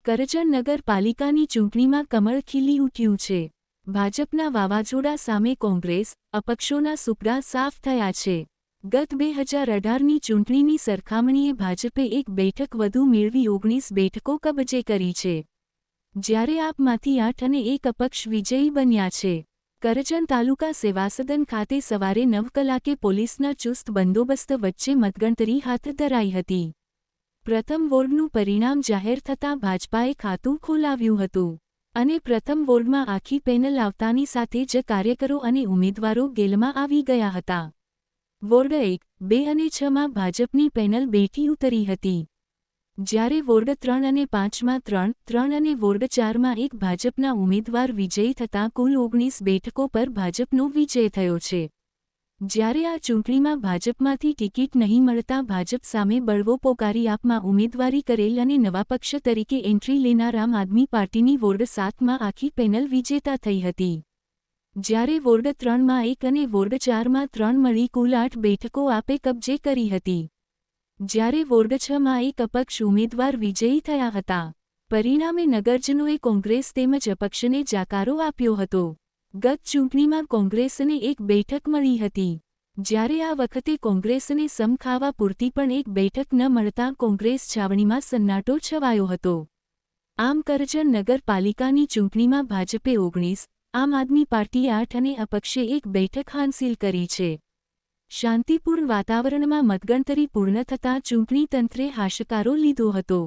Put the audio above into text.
કરજણ નગરપાલિકાની ચૂંટણીમાં કમળ ખીલી ઉઠ્યું છે। ભાજપના વાવાઝોડા સામે કોંગ્રેસ, અપક્ષોના સુપડા સાફ થયા છે। ગત 2018ની ચૂંટણીની સરખામણીએ ભાજપે એક બેઠક વધુ મેળવી 19 બેઠકો કબજે કરી છે, જ્યારે આપમાંથી 8 અને એક અપક્ષ વિજયી બન્યા છે। કરજણ તાલુકા સેવાસદન ખાતે સવારે 9 કલાકે પોલીસના ચુસ્ત બંદોબસ્ત વચ્ચે મતગણતરી હાથ ધરાઈ હતી। પ્રથમ વોર્ડનું પરિણામ જાહેર થતાં ભાજપાએ ખાતું ખોલાવ્યું હતું અને પ્રથમ વોર્ડમાં આખી પેનલ આવતાની સાથે જ કાર્યકરો અને ઉમેદવારો ગેલમાં આવી ગયા હતા। વોર્ડ 1, 2 અને 6માં ભાજપની પેનલ બેઠી ઉતરી હતી, જ્યારે વોર્ડ 3 અને 5માં 3 અને વોર્ડ 4માં એક ભાજપના ઉમેદવાર વિજયી થતાં કુલ 19 બેઠકો પર ભાજપનો વિજય થયો છે। જ્યારે આ ચૂંટણીમાં ભાજપમાંથી ટિકિટ નહીં મળતા ભાજપ સામે બળવો પોકારી આપમાં ઉમેદવારી કરેલ અને નવા પક્ષ તરીકે એન્ટ્રી લેનાર આમ આદમી પાર્ટીની વોર્ડ 7માં આખી પેનલ વિજેતા થઈ હતી, જ્યારે વોર્ડ 3માં 1 અને વોર્ડ 4માં 3 મળી કુલ 8 બેઠકો આપે કબજે કરી હતી, જ્યારે વોર્ડ 6માં એક અપક્ષ ઉમેદવાર વિજયી થયા હતા। પરિણામે નગરજનોએ કોંગ્રેસ તેમજ અપક્ષને જાકારો આપ્યો હતો। ગત ચૂંટણીમાં કોંગ્રેસને એક બેઠક મળી હતી, જ્યારે આ વખતે કોંગ્રેસને સમ ખાવા પૂરતી પણ એક બેઠક ન મળતા કોંગ્રેસ છાવણીમાં સન્નાટો છવાયો હતો। આમ કરજણ નગરપાલિકાની ચૂંટણીમાં ભાજપે 19, આમ આદમી પાર્ટીએ 8 અને અપક્ષે એક બેઠક હાંસિલ કરી છે। શાંતિપૂર્ણ વાતાવરણમાં મતગણતરી પૂર્ણ થતાં ચૂંટણી તંત્રે હાશકારો લીધો હતો।